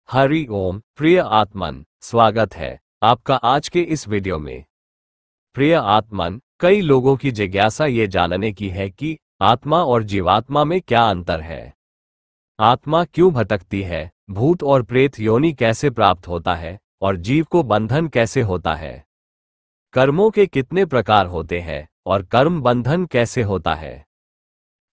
हरि ओम प्रिय आत्मन, स्वागत है आपका आज के इस वीडियो में। प्रिय आत्मन, कई लोगों की जिज्ञासा ये जानने की है कि आत्मा और जीवात्मा में क्या अंतर है। आत्मा क्यों भटकती है, भूत और प्रेत योनि कैसे प्राप्त होता है और जीव को बंधन कैसे होता है। कर्मों के कितने प्रकार होते हैं और कर्म बंधन कैसे होता है।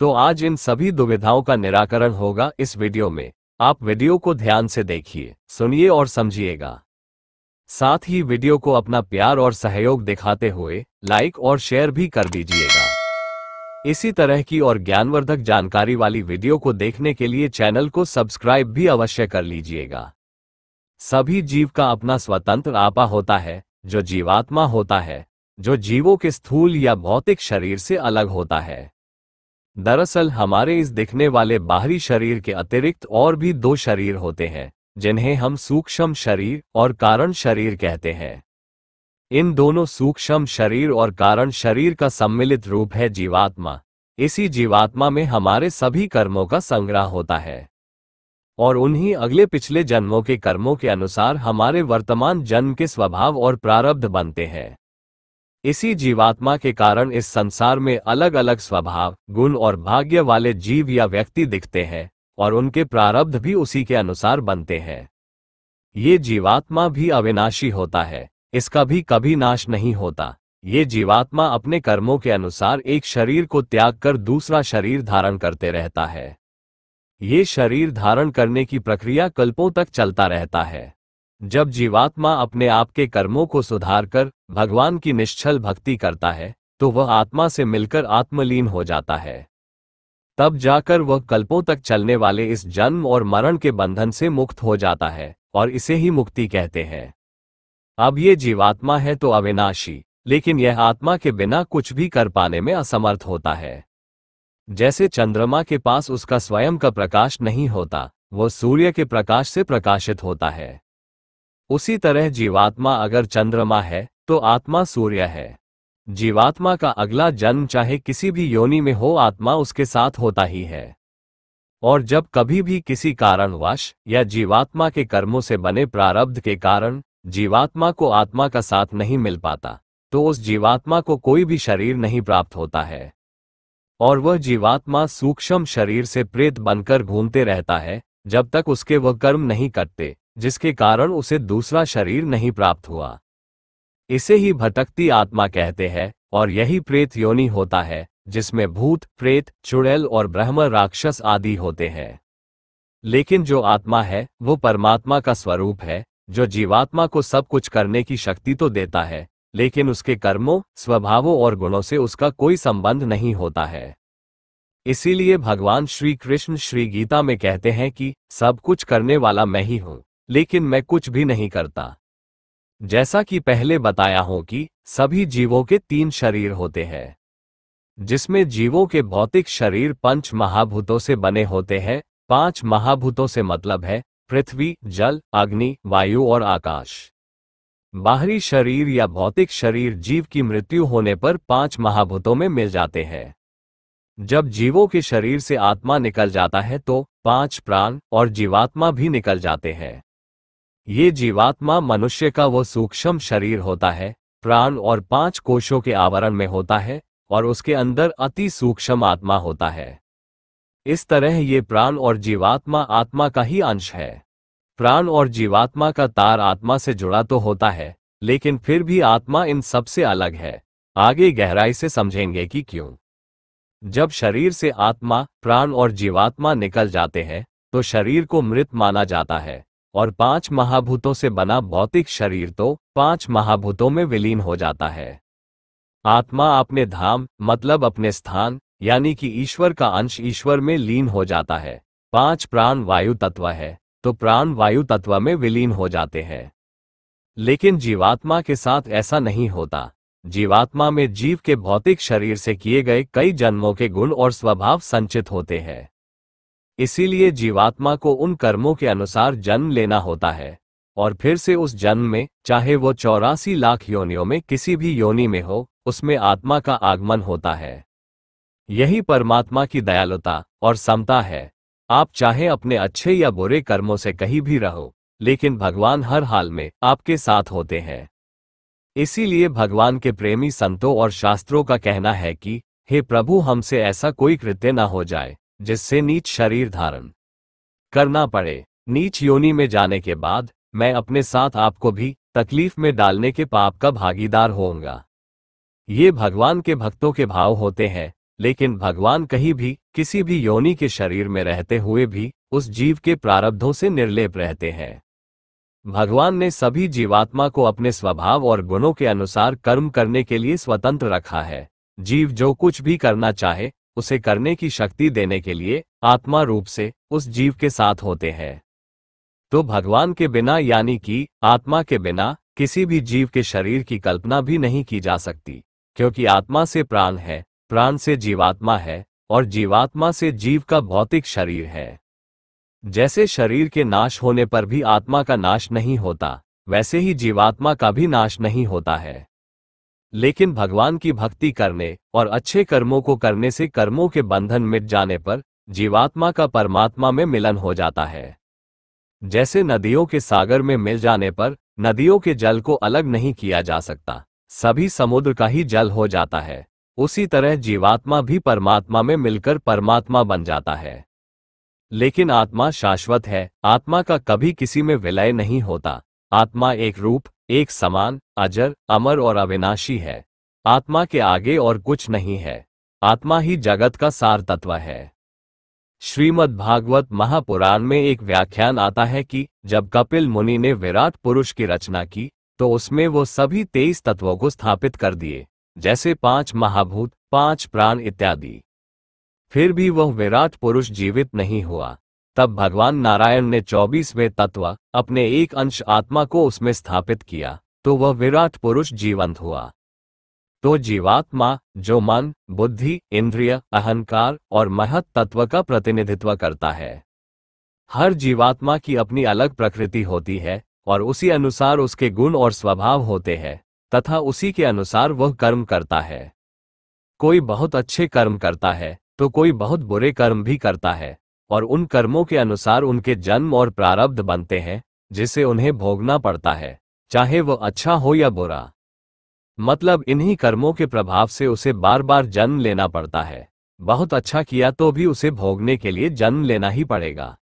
तो आज इन सभी दुविधाओं का निराकरण होगा इस वीडियो में। आप वीडियो को ध्यान से देखिए, सुनिए और समझिएगा। साथ ही वीडियो को अपना प्यार और सहयोग दिखाते हुए लाइक और शेयर भी कर दीजिएगा। इसी तरह की और ज्ञानवर्धक जानकारी वाली वीडियो को देखने के लिए चैनल को सब्सक्राइब भी अवश्य कर लीजिएगा। सभी जीव का अपना स्वतंत्र आपा होता है, जो जीवात्मा होता है, जो जीवों के स्थूल या भौतिक शरीर से अलग होता है। दरअसल हमारे इस दिखने वाले बाहरी शरीर के अतिरिक्त और भी दो शरीर होते हैं, जिन्हें हम सूक्ष्म शरीर और कारण शरीर कहते हैं। इन दोनों सूक्ष्म शरीर और कारण शरीर का सम्मिलित रूप है जीवात्मा। इसी जीवात्मा में हमारे सभी कर्मों का संग्रह होता है और उन्हीं अगले पिछले जन्मों के कर्मों के अनुसार हमारे वर्तमान जन्म के स्वभाव और प्रारब्ध बनते हैं। इसी जीवात्मा के कारण इस संसार में अलग अलग स्वभाव, गुण और भाग्य वाले जीव या व्यक्ति दिखते हैं और उनके प्रारब्ध भी उसी के अनुसार बनते हैं। ये जीवात्मा भी अविनाशी होता है, इसका भी कभी नाश नहीं होता। ये जीवात्मा अपने कर्मों के अनुसार एक शरीर को त्याग कर दूसरा शरीर धारण करते रहता है। ये शरीर धारण करने की प्रक्रिया कल्पों तक चलता रहता है। जब जीवात्मा अपने आप के कर्मों को सुधारकर भगवान की निश्चल भक्ति करता है, तो वह आत्मा से मिलकर आत्मलीन हो जाता है। तब जाकर वह कल्पों तक चलने वाले इस जन्म और मरण के बंधन से मुक्त हो जाता है और इसे ही मुक्ति कहते हैं। अब ये जीवात्मा है तो अविनाशी, लेकिन यह आत्मा के बिना कुछ भी कर पाने में असमर्थ होता है। जैसे चंद्रमा के पास उसका स्वयं का प्रकाश नहीं होता, वह सूर्य के प्रकाश से प्रकाशित होता है। उसी तरह जीवात्मा अगर चंद्रमा है तो आत्मा सूर्य है। जीवात्मा का अगला जन्म चाहे किसी भी योनि में हो, आत्मा उसके साथ होता ही है। और जब कभी भी किसी कारणवश या जीवात्मा के कर्मों से बने प्रारब्ध के कारण जीवात्मा को आत्मा का साथ नहीं मिल पाता, तो उस जीवात्मा को कोई भी शरीर नहीं प्राप्त होता है और वह जीवात्मा सूक्ष्म शरीर से प्रेत बनकर घूमते रहता है, जब तक उसके वह कर्म नहीं कटते जिसके कारण उसे दूसरा शरीर नहीं प्राप्त हुआ। इसे ही भटकती आत्मा कहते हैं और यही प्रेत योनि होता है, जिसमें भूत, प्रेत, चुड़ैल और ब्रह्म राक्षस आदि होते हैं। लेकिन जो आत्मा है वो परमात्मा का स्वरूप है, जो जीवात्मा को सब कुछ करने की शक्ति तो देता है, लेकिन उसके कर्मों, स्वभावों और गुणों से उसका कोई संबंध नहीं होता है। इसीलिए भगवान श्री कृष्ण श्री गीता में कहते हैं कि सब कुछ करने वाला मैं ही हूं, लेकिन मैं कुछ भी नहीं करता। जैसा कि पहले बताया हूं कि सभी जीवों के 3 शरीर होते हैं, जिसमें जीवों के भौतिक शरीर 5 महाभूतों से बने होते हैं। 5 महाभूतों से मतलब है पृथ्वी, जल, अग्नि, वायु और आकाश। बाहरी शरीर या भौतिक शरीर जीव की मृत्यु होने पर 5 महाभूतों में मिल जाते हैं। जब जीवों के शरीर से आत्मा निकल जाता है तो 5 प्राण और जीवात्मा भी निकल जाते हैं। ये जीवात्मा मनुष्य का वो सूक्ष्म शरीर होता है, प्राण और 5 कोशों के आवरण में होता है और उसके अंदर अति सूक्ष्म आत्मा होता है। इस तरह ये प्राण और जीवात्मा आत्मा का ही अंश है। प्राण और जीवात्मा का तार आत्मा से जुड़ा तो होता है, लेकिन फिर भी आत्मा इन सबसे अलग है। आगे गहराई से समझेंगे कि क्यों। जब शरीर से आत्मा, प्राण और जीवात्मा निकल जाते हैं तो शरीर को मृत माना जाता है और 5 महाभूतों से बना भौतिक शरीर तो 5 महाभूतों में विलीन हो जाता है। आत्मा अपने धाम मतलब अपने स्थान यानी कि ईश्वर का अंश ईश्वर में लीन हो जाता है। 5 प्राण वायु तत्व है तो प्राण वायु तत्व में विलीन हो जाते हैं। लेकिन जीवात्मा के साथ ऐसा नहीं होता। जीवात्मा में जीव के भौतिक शरीर से किए गए कई जन्मों के गुण और स्वभाव संचित होते हैं। इसीलिए जीवात्मा को उन कर्मों के अनुसार जन्म लेना होता है और फिर से उस जन्म में, चाहे वो 84 लाख योनियों में किसी भी योनि में हो, उसमें आत्मा का आगमन होता है। यही परमात्मा की दयालुता और समता है। आप चाहे अपने अच्छे या बुरे कर्मों से कहीं भी रहो, लेकिन भगवान हर हाल में आपके साथ होते हैं। इसीलिए भगवान के प्रेमी संतों और शास्त्रों का कहना है कि हे प्रभु, हमसे ऐसा कोई कृत्य न हो जाए जिससे नीच शरीर धारण करना पड़े। नीच योनि में जाने के बाद मैं अपने साथ आपको भी तकलीफ में डालने के पाप का भागीदार होऊंगा। ये भगवान के भक्तों के भाव होते हैं, लेकिन भगवान कहीं भी किसी भी योनि के शरीर में रहते हुए भी उस जीव के प्रारब्धों से निर्लेप रहते हैं। भगवान ने सभी जीवात्मा को अपने स्वभाव और गुणों के अनुसार कर्म करने के लिए स्वतंत्र रखा है। जीव जो कुछ भी करना चाहे उसे करने की शक्ति देने के लिए आत्मा रूप से उस जीव के साथ होते हैं। तो भगवान के बिना यानी कि आत्मा के बिना किसी भी जीव के शरीर की कल्पना भी नहीं की जा सकती, क्योंकि आत्मा से प्राण है, प्राण से जीवात्मा है और जीवात्मा से जीव का भौतिक शरीर है। जैसे शरीर के नाश होने पर भी आत्मा का नाश नहीं होता, वैसे ही जीवात्मा का भी नाश नहीं होता है। लेकिन भगवान की भक्ति करने और अच्छे कर्मों को करने से कर्मों के बंधन मिट जाने पर जीवात्मा का परमात्मा में मिलन हो जाता है। जैसे नदियों के सागर में मिल जाने पर नदियों के जल को अलग नहीं किया जा सकता, सभी समुद्र का ही जल हो जाता है, उसी तरह जीवात्मा भी परमात्मा में मिलकर परमात्मा बन जाता है। लेकिन आत्मा शाश्वत है, आत्मा का कभी किसी में विलय नहीं होता। आत्मा एक रूप, एक समान, अजर, अमर और अविनाशी है। आत्मा के आगे और कुछ नहीं है। आत्मा ही जगत का सार तत्व है। श्रीमद् भागवत महापुराण में एक व्याख्यान आता है कि जब कपिल मुनि ने विराट पुरुष की रचना की तो उसमें वो सभी 23 तत्वों को स्थापित कर दिए, जैसे 5 महाभूत, 5 प्राण इत्यादि। फिर भी वह विराट पुरुष जीवित नहीं हुआ। तब भगवान नारायण ने 24वें तत्व अपने एक अंश आत्मा को उसमें स्थापित किया, तो वह विराट पुरुष जीवंत हुआ। तो जीवात्मा जो मन, बुद्धि, इंद्रिय, अहंकार और महत तत्व का प्रतिनिधित्व करता है। हर जीवात्मा की अपनी अलग प्रकृति होती है और उसी अनुसार उसके गुण और स्वभाव होते हैं तथा उसी के अनुसार वह कर्म करता है। कोई बहुत अच्छे कर्म करता है तो कोई बहुत बुरे कर्म भी करता है, और उन कर्मों के अनुसार उनके जन्म और प्रारब्ध बनते हैं जिसे उन्हें भोगना पड़ता है, चाहे वह अच्छा हो या बुरा। मतलब इन्हीं कर्मों के प्रभाव से उसे बार बार जन्म लेना पड़ता है। बहुत अच्छा किया तो भी उसे भोगने के लिए जन्म लेना ही पड़ेगा।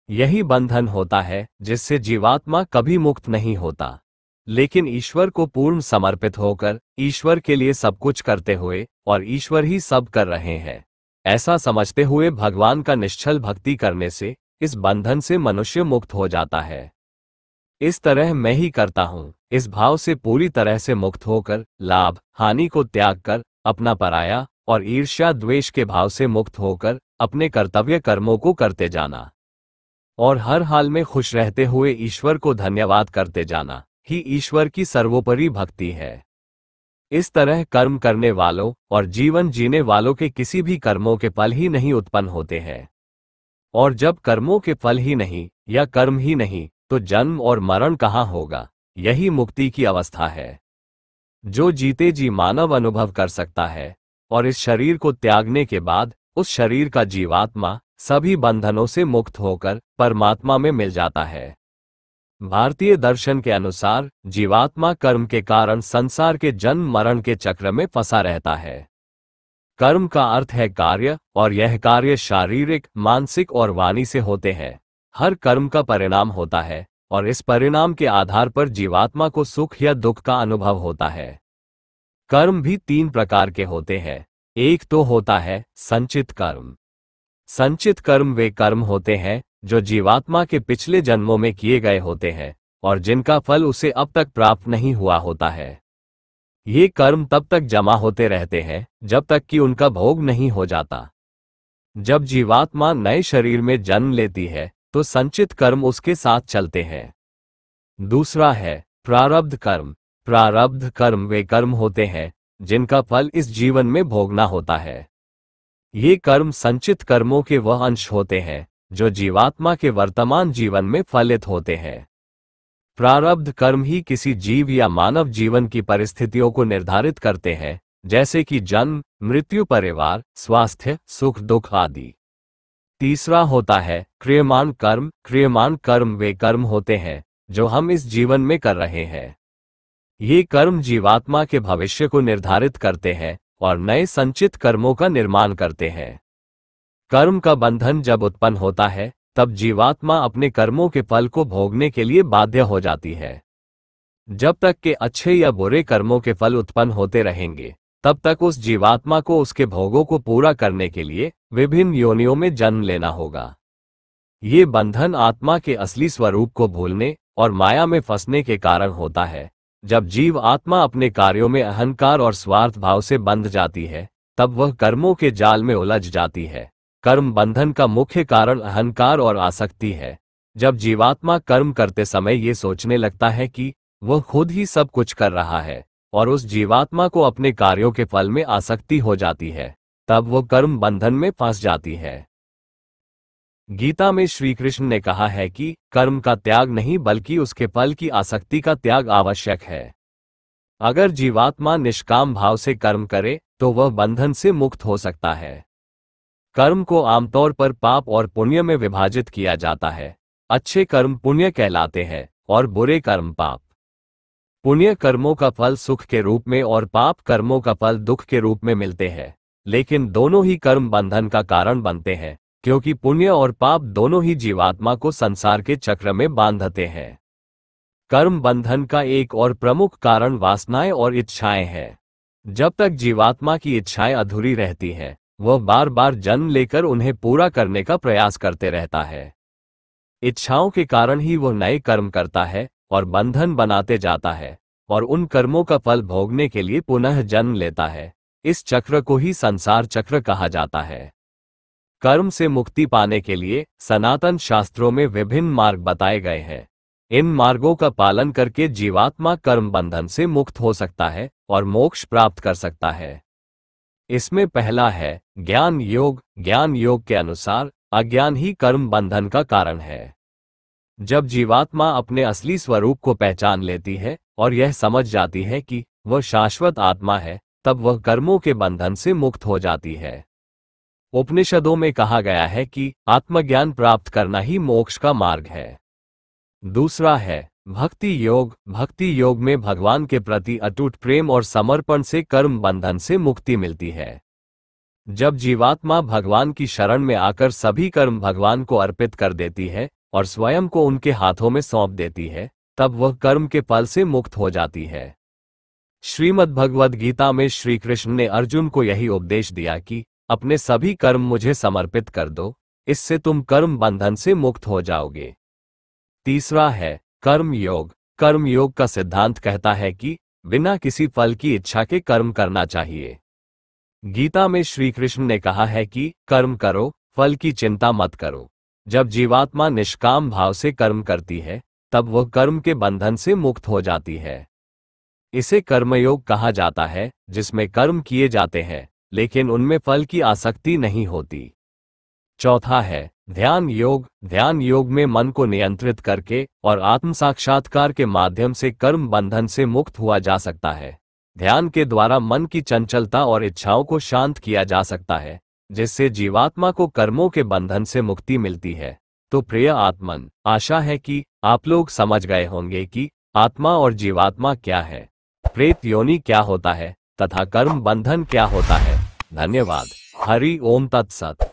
यही बंधन होता है जिससे जीवात्मा कभी मुक्त नहीं होता। लेकिन ईश्वर को पूर्ण समर्पित होकर ईश्वर के लिए सब कुछ करते हुए और ईश्वर ही सब कर रहे हैं, ऐसा समझते हुए भगवान का निश्चल भक्ति करने से इस बंधन से मनुष्य मुक्त हो जाता है। इस तरह मैं ही करता हूँ, इस भाव से पूरी तरह से मुक्त होकर लाभ हानि को त्याग कर अपना पराया और ईर्ष्या द्वेष के भाव से मुक्त होकर अपने कर्तव्य कर्मों को करते जाना और हर हाल में खुश रहते हुए ईश्वर को धन्यवाद करते जाना ही ईश्वर की सर्वोपरि भक्ति है। इस तरह कर्म करने वालों और जीवन जीने वालों के किसी भी कर्मों के फल ही नहीं उत्पन्न होते हैं। और जब कर्मों के फल ही नहीं या कर्म ही नहीं तो जन्म और मरण कहाँ होगा। यही मुक्ति की अवस्था है जो जीते जी मानव अनुभव कर सकता है, और इस शरीर को त्यागने के बाद उस शरीर का जीवात्मा सभी बंधनों से मुक्त होकर परमात्मा में मिल जाता है। भारतीय दर्शन के अनुसार जीवात्मा कर्म के कारण संसार के जन्म मरण के चक्र में फंसा रहता है। कर्म का अर्थ है कार्य, और यह कार्य शारीरिक, मानसिक और वाणी से होते हैं। हर कर्म का परिणाम होता है और इस परिणाम के आधार पर जीवात्मा को सुख या दुख का अनुभव होता है। कर्म भी 3 प्रकार के होते हैं। एक तो होता है संचित कर्म। संचित कर्म वे कर्म होते हैं जो जीवात्मा के पिछले जन्मों में किए गए होते हैं और जिनका फल उसे अब तक प्राप्त नहीं हुआ होता है। ये कर्म तब तक जमा होते रहते हैं जब तक कि उनका भोग नहीं हो जाता। जब जीवात्मा नए शरीर में जन्म लेती है तो संचित कर्म उसके साथ चलते हैं। दूसरा है प्रारब्ध कर्म। प्रारब्ध कर्म वे कर्म होते हैं जिनका फल इस जीवन में भोगना होता है। ये कर्म संचित कर्मों के वह अंश होते हैं जो जीवात्मा के वर्तमान जीवन में फलित होते हैं। प्रारब्ध कर्म ही किसी जीव या मानव जीवन की परिस्थितियों को निर्धारित करते हैं, जैसे कि जन्म, मृत्यु, परिवार, स्वास्थ्य, सुख दुख आदि। तीसरा होता है क्रियमान कर्म। क्रियमान कर्म वे कर्म होते हैं जो हम इस जीवन में कर रहे हैं। ये कर्म जीवात्मा के भविष्य को निर्धारित करते हैं और नए संचित कर्मों का निर्माण करते हैं। कर्म का बंधन जब उत्पन्न होता है तब जीवात्मा अपने कर्मों के फल को भोगने के लिए बाध्य हो जाती है। जब तक के अच्छे या बुरे कर्मों के फल उत्पन्न होते रहेंगे तब तक उस जीवात्मा को उसके भोगों को पूरा करने के लिए विभिन्न योनियों में जन्म लेना होगा। ये बंधन आत्मा के असली स्वरूप को भूलने और माया में फंसने के कारण होता है। जब जीव आत्मा अपने कार्यों में अहंकार और स्वार्थ भाव से बंध जाती है तब वह कर्मों के जाल में उलझ जाती है। कर्म बंधन का मुख्य कारण अहंकार और आसक्ति है। जब जीवात्मा कर्म करते समय ये सोचने लगता है कि वह खुद ही सब कुछ कर रहा है और उस जीवात्मा को अपने कार्यों के फल में आसक्ति हो जाती है, तब वह कर्म बंधन में फंस जाती है। गीता में श्री कृष्ण ने कहा है कि कर्म का त्याग नहीं बल्कि उसके फल की आसक्ति का त्याग आवश्यक है। अगर जीवात्मा निष्काम भाव से कर्म करे तो वह बंधन से मुक्त हो सकता है। कर्म को आमतौर पर पाप और पुण्य में विभाजित किया जाता है। अच्छे कर्म पुण्य कहलाते हैं और बुरे कर्म पाप। पुण्य कर्मों का फल सुख के रूप में और पाप कर्मों का फल दुख के रूप में मिलते हैं, लेकिन दोनों ही कर्म बंधन का कारण बनते हैं क्योंकि पुण्य और पाप दोनों ही जीवात्मा को संसार के चक्र में बांधते हैं। कर्म बंधन का एक और प्रमुख कारण वासनाएं और इच्छाएं हैं। जब तक जीवात्मा की इच्छाएं अधूरी रहती हैं, वह बार बार जन्म लेकर उन्हें पूरा करने का प्रयास करते रहता है। इच्छाओं के कारण ही वह नए कर्म करता है और बंधन बनाते जाता है और उन कर्मों का फल भोगने के लिए पुनः जन्म लेता है। इस चक्र को ही संसार चक्र कहा जाता है। कर्म से मुक्ति पाने के लिए सनातन शास्त्रों में विभिन्न मार्ग बताए गए हैं। इन मार्गों का पालन करके जीवात्मा कर्म बंधन से मुक्त हो सकता है और मोक्ष प्राप्त कर सकता है। इसमें पहला है ज्ञान योग। ज्ञान योग के अनुसार अज्ञान ही कर्म बंधन का कारण है। जब जीवात्मा अपने असली स्वरूप को पहचान लेती है और यह समझ जाती है कि वह शाश्वत आत्मा है, तब वह कर्मों के बंधन से मुक्त हो जाती है। उपनिषदों में कहा गया है कि आत्मज्ञान प्राप्त करना ही मोक्ष का मार्ग है। दूसरा है भक्ति योग। भक्ति योग में भगवान के प्रति अटूट प्रेम और समर्पण से कर्म बंधन से मुक्ति मिलती है। जब जीवात्मा भगवान की शरण में आकर सभी कर्म भगवान को अर्पित कर देती है और स्वयं को उनके हाथों में सौंप देती है, तब वह कर्म के फल से मुक्त हो जाती है। श्रीमद् भगवद गीता में श्री कृष्ण ने अर्जुन को यही उपदेश दिया कि अपने सभी कर्म मुझे समर्पित कर दो, इससे तुम कर्म बंधन से मुक्त हो जाओगे। तीसरा है कर्म योग। कर्म योग का सिद्धांत कहता है कि बिना किसी फल की इच्छा के कर्म करना चाहिए। गीता में श्री कृष्ण ने कहा है कि कर्म करो, फल की चिंता मत करो। जब जीवात्मा निष्काम भाव से कर्म करती है तब वह कर्म के बंधन से मुक्त हो जाती है। इसे कर्मयोग कहा जाता है, जिसमें कर्म किए जाते हैं लेकिन उनमें फल की आसक्ति नहीं होती। चौथा है ध्यान योग। ध्यान योग में मन को नियंत्रित करके और आत्म साक्षात्कार के माध्यम से कर्म बंधन से मुक्त हुआ जा सकता है। ध्यान के द्वारा मन की चंचलता और इच्छाओं को शांत किया जा सकता है, जिससे जीवात्मा को कर्मों के बंधन से मुक्ति मिलती है। तो प्रिय आत्मन, आशा है कि आप लोग समझ गए होंगे कि आत्मा और जीवात्मा क्या है, प्रेत योनि क्या होता है तथा कर्म बंधन क्या होता है। धन्यवाद। हरि ओम तत्सत।